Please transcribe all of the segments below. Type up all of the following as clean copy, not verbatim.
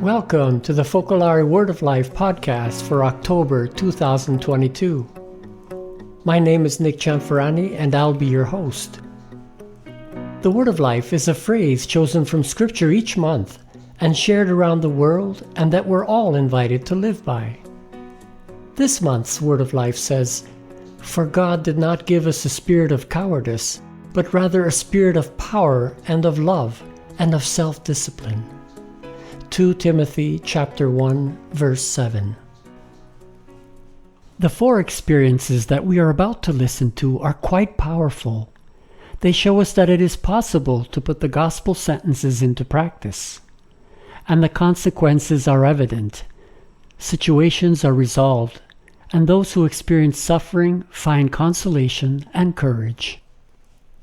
Welcome to the Focolare Word of Life podcast for October 2022. My name is Nick Cianfrani and I'll be your host. The Word of Life is a phrase chosen from Scripture each month and shared around the world and that we're all invited to live by. This month's Word of Life says, "For God did not give us a spirit of cowardice, but rather a spirit of power and of love and of self-discipline." 2 Timothy chapter 1, verse 7. The four experiences that we are about to listen to are quite powerful. They show us that it is possible to put the gospel sentences into practice. And the consequences are evident. Situations are resolved, and those who experience suffering find consolation and courage.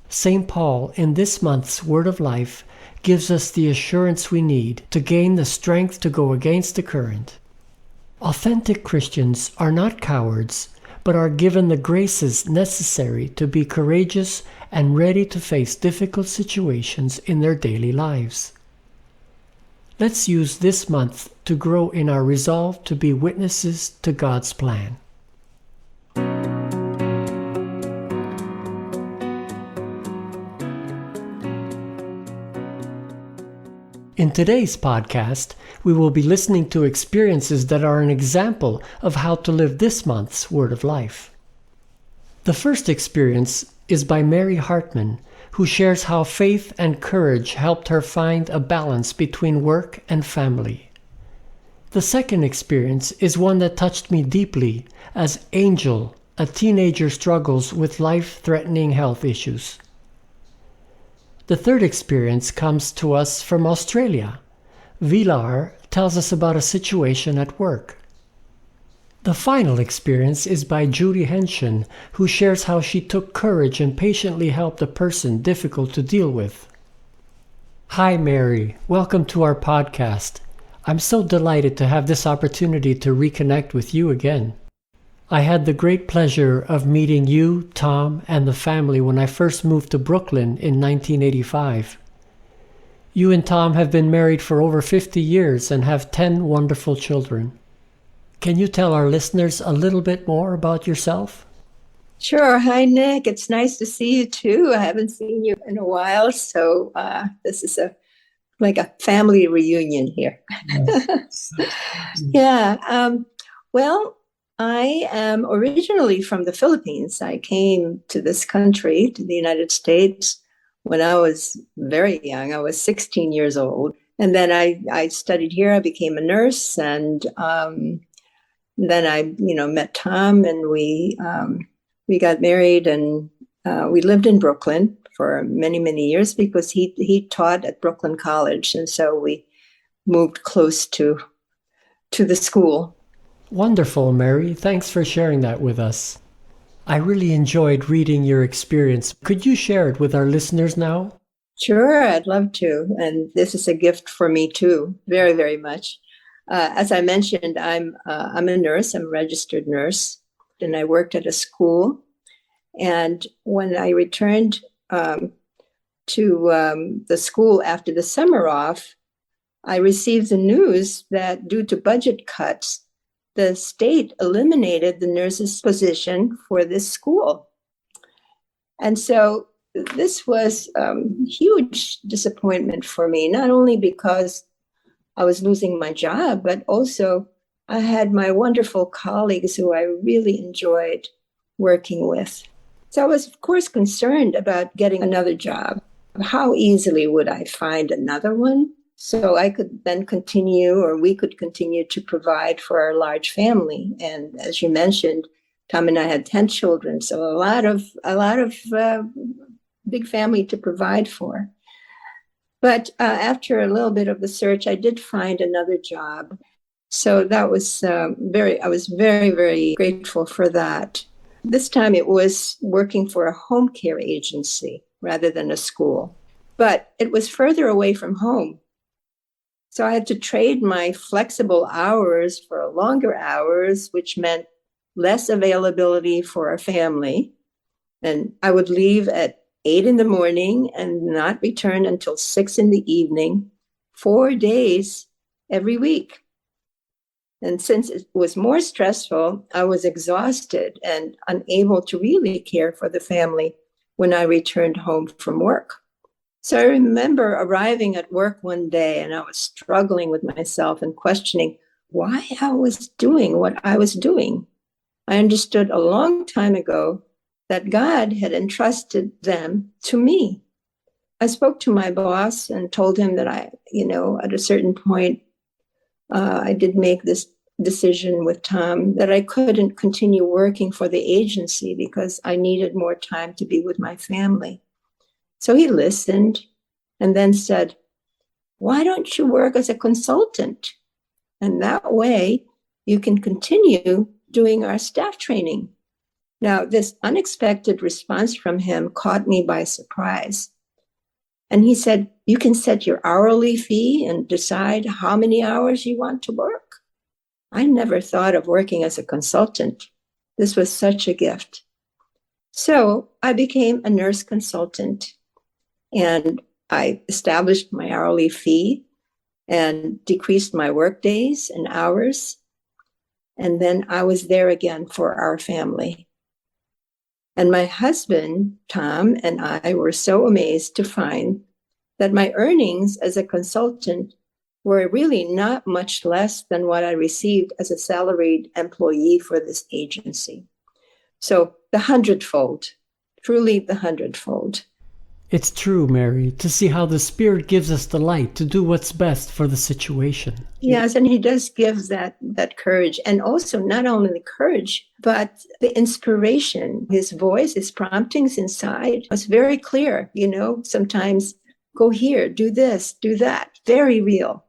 St. Paul, in this month's Word of Life, gives us the assurance we need to gain the strength to go against the current. Authentic Christians are not cowards, but are given the graces necessary to be courageous and ready to face difficult situations in their daily lives. Let's use this month to grow in our resolve to be witnesses to God's plan. In today's podcast, we will be listening to experiences that are an example of how to live this month's Word of Life. The first experience is by Mary Hartmann, who shares how faith and courage helped her find a balance between work and family. The second experience is one that touched me deeply as Angel, a teenager, struggles with life-threatening health issues. The third experience comes to us from Australia. Vilar tells us about a situation at work. The final experience is by Judy Henschen, who shares how she took courage and patiently helped a person difficult to deal with. Hi Mary, welcome to our podcast. I'm so delighted to have this opportunity to reconnect with you again. I had the great pleasure of meeting you, Tom, and the family when I first moved to Brooklyn in 1985. You and Tom have been married for over 50 years and have 10 wonderful children. Can you tell our listeners a little bit more about yourself? Sure. Hi, Nick. It's nice to see you too. I haven't seen you in a while, so this is like a family reunion here. Yeah. Well, I am originally from the Philippines. I came to this country, to the United States, when I was very young. I was 16 years old. And then I studied here. I became a nurse. And then I, met Tom and we got married and we lived in Brooklyn for many, many years because he taught at Brooklyn College. And so we moved close to the school. Wonderful, Mary. Thanks for sharing that with us. I really enjoyed reading your experience. Could you share it with our listeners now? Sure, I'd love to. And this is a gift for me too, very, very much. As I mentioned, I'm a nurse. I'm a registered nurse, and I worked at a school. And when I returned to the school after the summer off, I received the news that due to budget cuts, the state eliminated the nurse's position for this school. And so this was huge disappointment for me, not only because I was losing my job, but also I had my wonderful colleagues who I really enjoyed working with. So I was, of course, concerned about getting another job. How easily would I find another one? So I could then continue, or we could continue to provide for our large family. And as you mentioned, Tom and I had 10 children, so a lot of big family to provide for. But after a little bit of the search, I did find another job. So that was I was very, very grateful for that. This time it was working for a home care agency rather than a school. But it was further away from home. So I had to trade my flexible hours for longer hours, which meant less availability for our family. And I would leave at 8 in the morning and not return until 6 in the evening, 4 days every week. And since it was more stressful, I was exhausted and unable to really care for the family when I returned home from work. So I remember arriving at work one day and I was struggling with myself and questioning why I was doing what I was doing. I understood a long time ago that God had entrusted them to me. I spoke to my boss and told him that at a certain point, I did make this decision with Tom that I couldn't continue working for the agency because I needed more time to be with my family. So he listened and then said, "Why don't you work as a consultant? And that way you can continue doing our staff training." Now, this unexpected response from him caught me by surprise. And he said, "You can set your hourly fee and decide how many hours you want to work." I never thought of working as a consultant. This was such a gift. So I became a nurse consultant and I established my hourly fee and decreased my work days and hours. And then I was there again for our family. And my husband, Tom, and I were so amazed to find that my earnings as a consultant were really not much less than what I received as a salaried employee for this agency. So the hundredfold, truly the hundredfold. It's true, Mary, to see how the Spirit gives us the light to do what's best for the situation. Yes, and he does give that courage, and also not only the courage, but the inspiration. His voice, his promptings inside was very clear. Sometimes go here, do this, do that. Very real,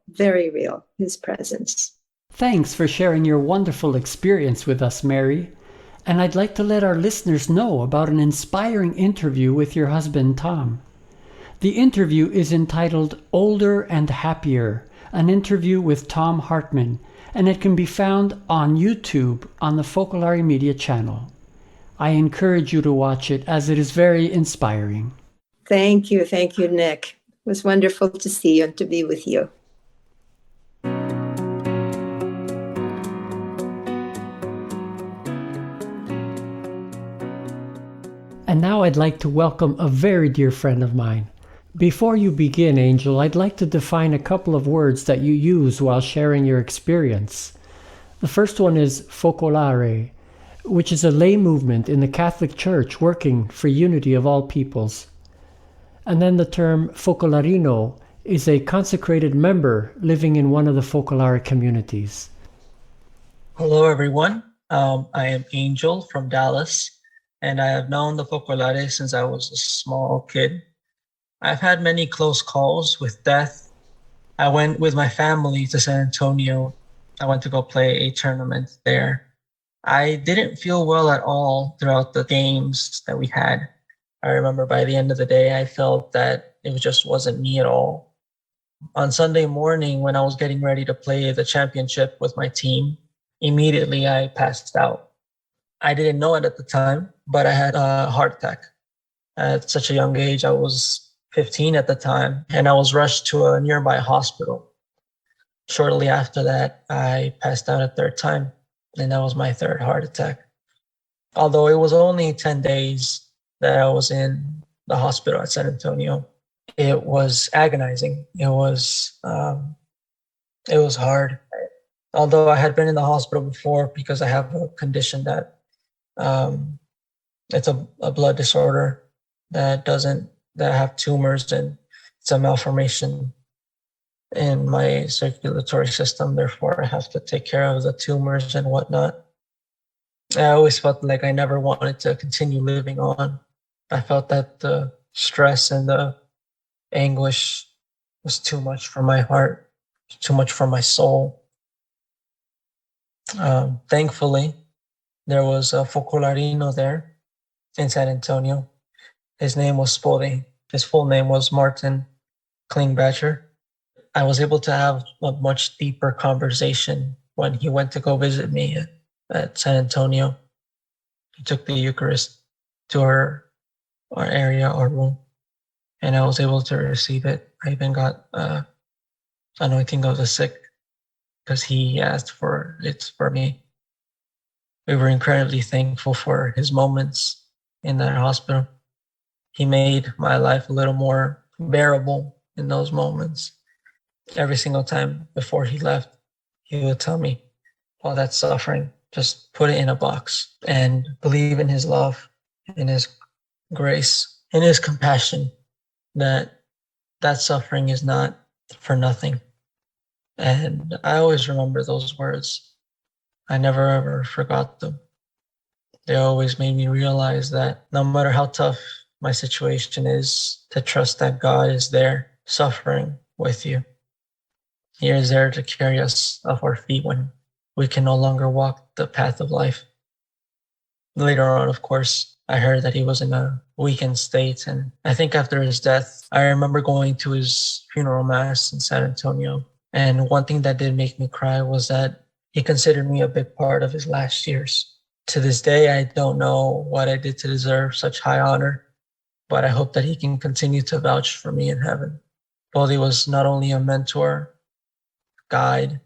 his presence. Thanks for sharing your wonderful experience with us, Mary. And I'd like to let our listeners know about an inspiring interview with your husband, Tom. The interview is entitled Older and Happier, an interview with Tom Hartmann, and it can be found on YouTube on the Focolare Media channel. I encourage you to watch it as it is very inspiring. Thank you, Nick. It was wonderful to see you and to be with you. And now I'd like to welcome a very dear friend of mine. Before you begin, Angel, I'd like to define a couple of words that you use while sharing your experience. The first one is Focolare, which is a lay movement in the Catholic Church working for unity of all peoples. And then the term Focolarino is a consecrated member living in one of the Focolare communities. Hello, everyone. I am Angel from Dallas, and I have known the Focolare since I was a small kid. I've had many close calls with death. I went with my family to San Antonio. I went to go play a tournament there. I didn't feel well at all throughout the games that we had. I remember by the end of the day, I felt that it just wasn't me at all. On Sunday morning, when I was getting ready to play the championship with my team, immediately I passed out. I didn't know it at the time, but I had a heart attack. At such a young age, I was 15 at the time, and I was rushed to a nearby hospital. Shortly after that, I passed out a third time, and that was my third heart attack. Although it was only 10 days that I was in the hospital at San Antonio, it was agonizing. It was hard. Although I had been in the hospital before because I have a condition that it's a blood disorder that have tumors, and it's a malformation in my circulatory system. Therefore, I have to take care of the tumors and whatnot. I always felt like I never wanted to continue living on. I felt that the stress and the anguish was too much for my heart, too much for my soul. Thankfully, there was a Focolarino there in San Antonio. His name was Spode. His full name was Martin Klingbacher. I was able to have a much deeper conversation when he went to go visit me at San Antonio. He took the Eucharist to our area, our room, and I was able to receive it. I even got anointing of the sick because he asked for it for me. We were incredibly thankful for his moments in that hospital. He made my life a little more bearable in those moments. Every single time before he left, he would tell me, "Oh, that's suffering. Just put it in a box and believe in his love, in his grace, in his compassion, that suffering is not for nothing." And I always remember those words. I never ever forgot them. They always made me realize that no matter how tough my situation is, to trust that God is there suffering with you. He is there to carry us off our feet when we can no longer walk the path of life. Later on, of course, I heard that he was in a weakened state. And I think after his death, I remember going to his funeral mass in San Antonio. And one thing that did make me cry was that he considered me a big part of his last years. To this day, I don't know what I did to deserve such high honor, but I hope that he can continue to vouch for me in heaven. Baldy was not only a mentor, guide,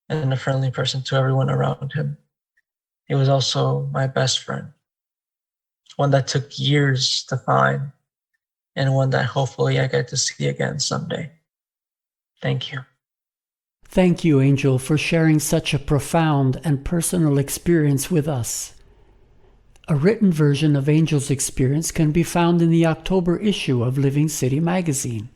and a friendly person to everyone around him. He was also my best friend, one that took years to find, and one that hopefully I get to see again someday. Thank you. Thank you, Angel, for sharing such a profound and personal experience with us. A written version of Angel's experience can be found in the October issue of Living City magazine.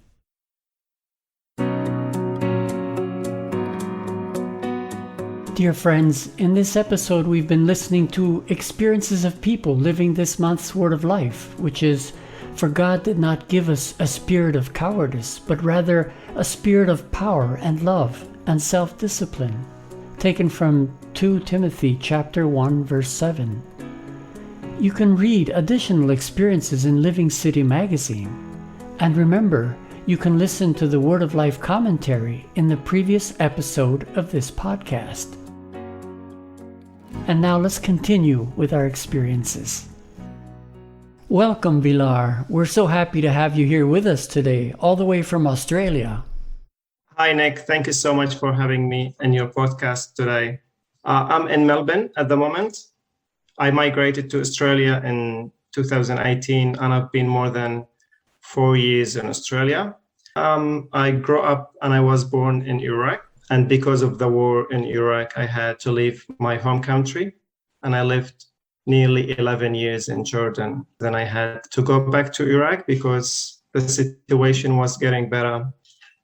Dear friends, in this episode we've been listening to experiences of people living this month's Word of Life, which is, "For God did not give us a spirit of cowardice, but rather a spirit of power and love and self-discipline," taken from 2 Timothy chapter 1, verse 7. You can read additional experiences in Living City magazine. And remember, you can listen to the Word of Life commentary in the previous episode of this podcast. And now let's continue with our experiences. Welcome, Vilar. We're so happy to have you here with us today, all the way from Australia. Hi, Nick. Thank you so much for having me in your podcast today. I'm in Melbourne at the moment. I migrated to Australia in 2018, and I've been more than 4 years in Australia. I grew up and I was born in Iraq. And because of the war in Iraq, I had to leave my home country. And I lived nearly 11 years in Jordan. Then I had to go back to Iraq because the situation was getting better.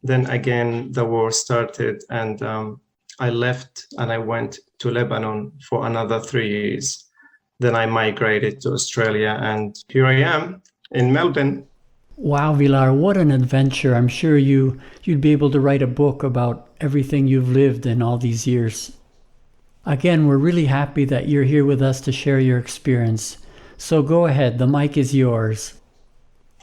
Then again, the war started, and I left and I went to Lebanon for another 3 years. Then I migrated to Australia, and here I am in Melbourne. Wow, Vilar, what an adventure. I'm sure you'd be able to write a book about everything you've lived in all these years. Again, we're really happy that you're here with us to share your experience. So go ahead, the mic is yours.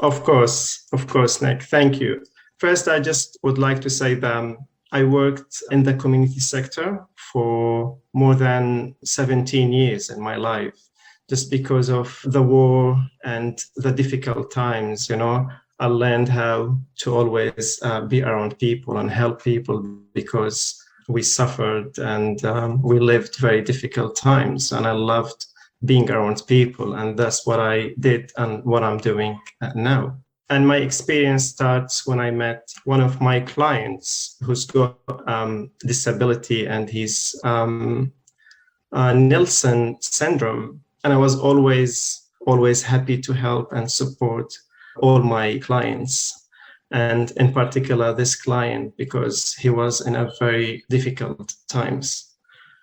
Of course, Nick. Thank you. First, I just would like to say that I worked in the community sector for more than 17 years in my life. Just because of the war and the difficult times, I learned how to always be around people and help people, because we suffered and we lived very difficult times, and I loved being around people, and that's what I did and what I'm doing now. And my experience starts when I met one of my clients who's got disability, and he's Nelson syndrome. And I was always happy to help and support all my clients. And in particular, this client, because he was in a very difficult times.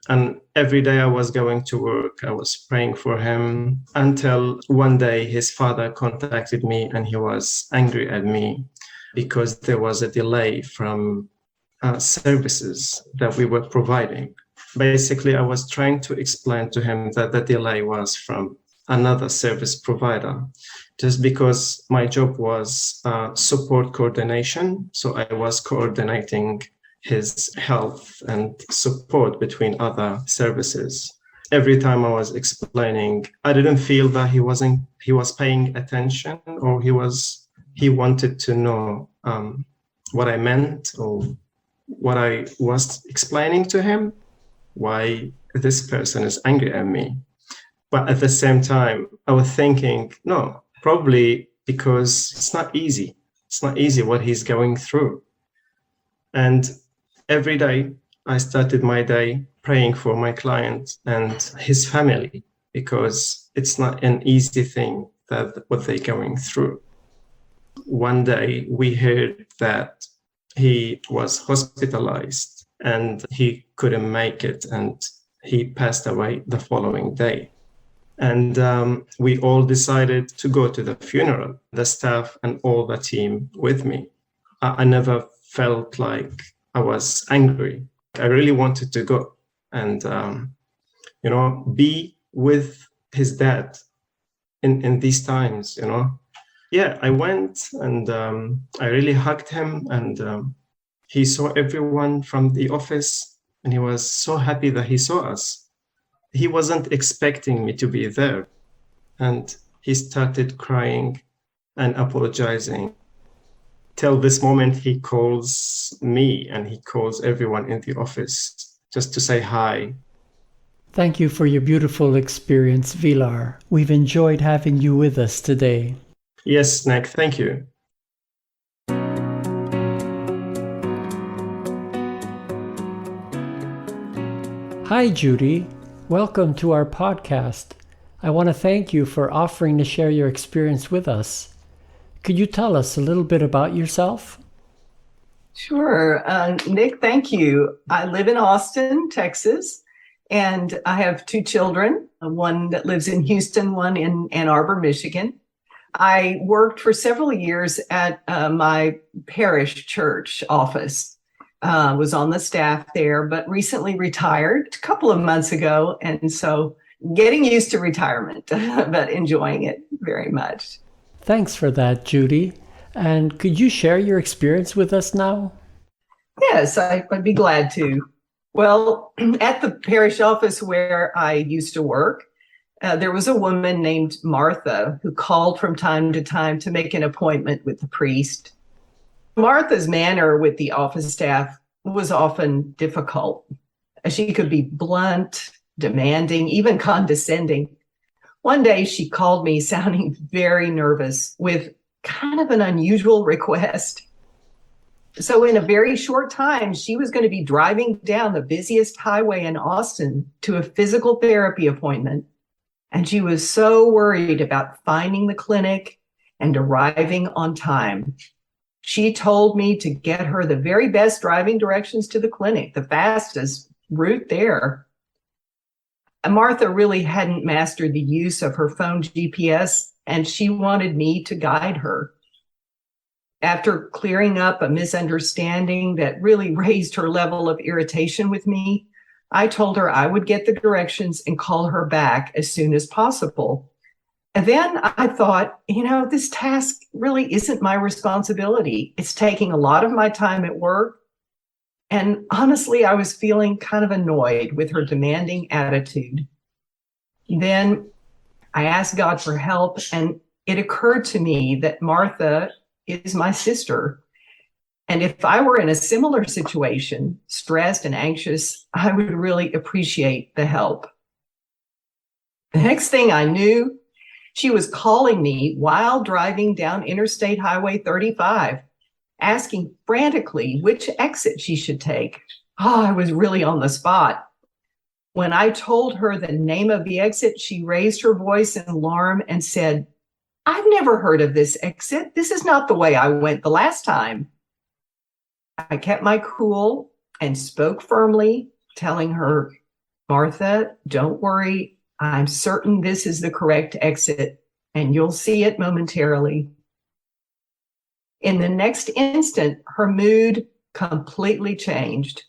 And every day I was going to work, I was praying for him, until one day his father contacted me, and he was angry at me because there was a delay from services that we were providing. Basically, I was trying to explain to him that the delay was from another service provider, just because my job was support coordination. So I was coordinating his health and support between other services. Every time I was explaining, I didn't feel that he was paying attention, or he wanted to know what I meant, or what I was explaining to him, why this person is angry at me. But at the same time, I was thinking, no, probably because it's not easy. It's not easy what he's going through. And every day I started my day praying for my client and his family, because it's not an easy thing that what they're going through. One day we heard that he was hospitalized and he couldn't make it, and he passed away the following day. And we all decided to go to the funeral, the staff and all the team with me. I never felt like I was angry. I really wanted to go and, be with his dad in these times, Yeah, I went and I really hugged him, and he saw everyone from the office, and he was so happy that he saw us. He wasn't expecting me to be there, and he started crying and apologizing. Till this moment, he calls me and he calls everyone in the office just to say hi. Thank you for your beautiful experience, Vilar. We've enjoyed having you with us today. Yes, Nick, thank you. Hi, Judy. Welcome to our podcast. I want to thank you for offering to share your experience with us. Could you tell us a little bit about yourself? Sure. Nick, thank you. I live in Austin, Texas, and I have two children, one that lives in Houston, one in Ann Arbor, Michigan. I worked for several years at my parish church office, was on the staff there, but recently retired a couple of months ago. And so getting used to retirement, but enjoying it very much. Thanks for that, Judy. And could you share your experience with us now? Yes, I'd be glad to. Well, at the parish office where I used to work, there was a woman named Martha who called from time to time to make an appointment with the priest. Martha's manner with the office staff was often difficult. She could be blunt, demanding, even condescending. One day she called me sounding very nervous with kind of an unusual request. So in a very short time, she was going to be driving down the busiest highway in Austin to a physical therapy appointment. And she was so worried about finding the clinic and arriving on time. She told me to get her the very best driving directions to the clinic, the fastest route there. And Martha really hadn't mastered the use of her phone GPS, and she wanted me to guide her. After clearing up a misunderstanding that really raised her level of irritation with me, I told her I would get the directions and call her back as soon as possible. And then I thought, this task really isn't my responsibility. It's taking a lot of my time at work. And honestly, I was feeling kind of annoyed with her demanding attitude. Then I asked God for help, and it occurred to me that Martha is my sister. And if I were in a similar situation, stressed and anxious, I would really appreciate the help. The next thing I knew, she was calling me while driving down Interstate Highway 35, asking frantically which exit she should take. Oh, I was really on the spot. When I told her the name of the exit, she raised her voice in alarm and said, "I've never heard of this exit. This is not the way I went the last time." I kept my cool and spoke firmly, telling her, "Martha, don't worry. I'm certain this is the correct exit, and you'll see it momentarily." In the next instant, her mood completely changed.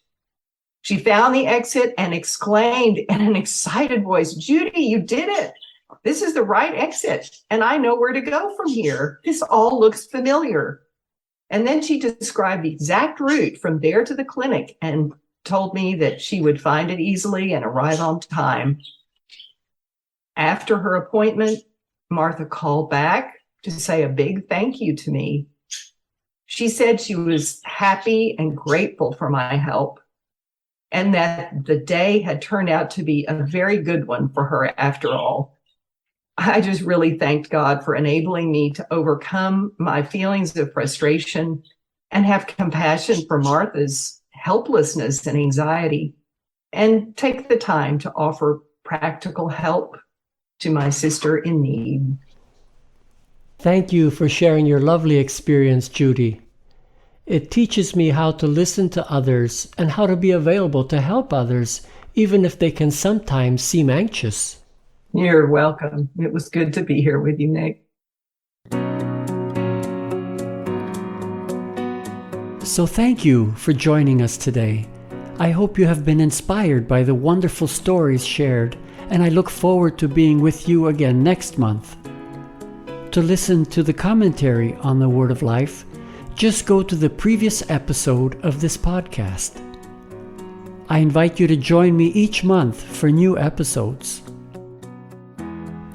She found the exit and exclaimed in an excited voice, "Judy, you did it. This is the right exit, and I know where to go from here. This all looks familiar." And then she described the exact route from there to the clinic and told me that she would find it easily and arrive on time. After her appointment, Martha called back to say a big thank you to me. She said she was happy and grateful for my help, and that the day had turned out to be a very good one for her after all. I just really thanked God for enabling me to overcome my feelings of frustration and have compassion for Martha's helplessness and anxiety, and take the time to offer practical help to my sister in need. Thank you for sharing your lovely experience, Judy. It teaches me how to listen to others and how to be available to help others, even if they can sometimes seem anxious. You're welcome. It was good to be here with you, Nick. So thank you for joining us today. I hope you have been inspired by the wonderful stories shared, and I look forward to being with you again next month. To listen to the commentary on the Word of Life, just go to the previous episode of this podcast. I invite you to join me each month for new episodes.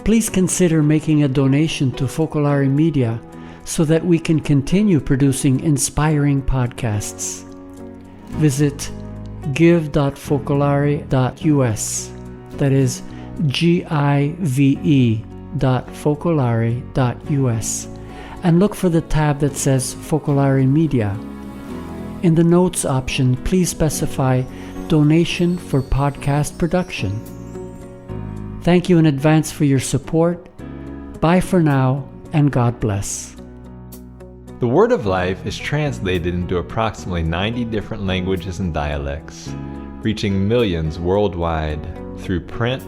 Please consider making a donation to Focolare Media so that we can continue producing inspiring podcasts. Visit give.focolare.us. That is give.focolare.us, and look for the tab that says Focolare Media. In the notes option, please specify donation for podcast production. Thank you in advance for your support. Bye for now, and God bless. The Word of Life is translated into approximately 90 different languages and dialects, reaching millions worldwide through print,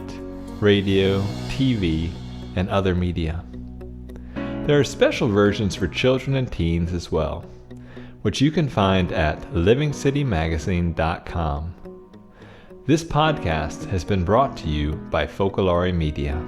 radio, TV, and other media. There are special versions for children and teens as well, which you can find at livingcitymagazine.com. This podcast has been brought to you by Focolare Media.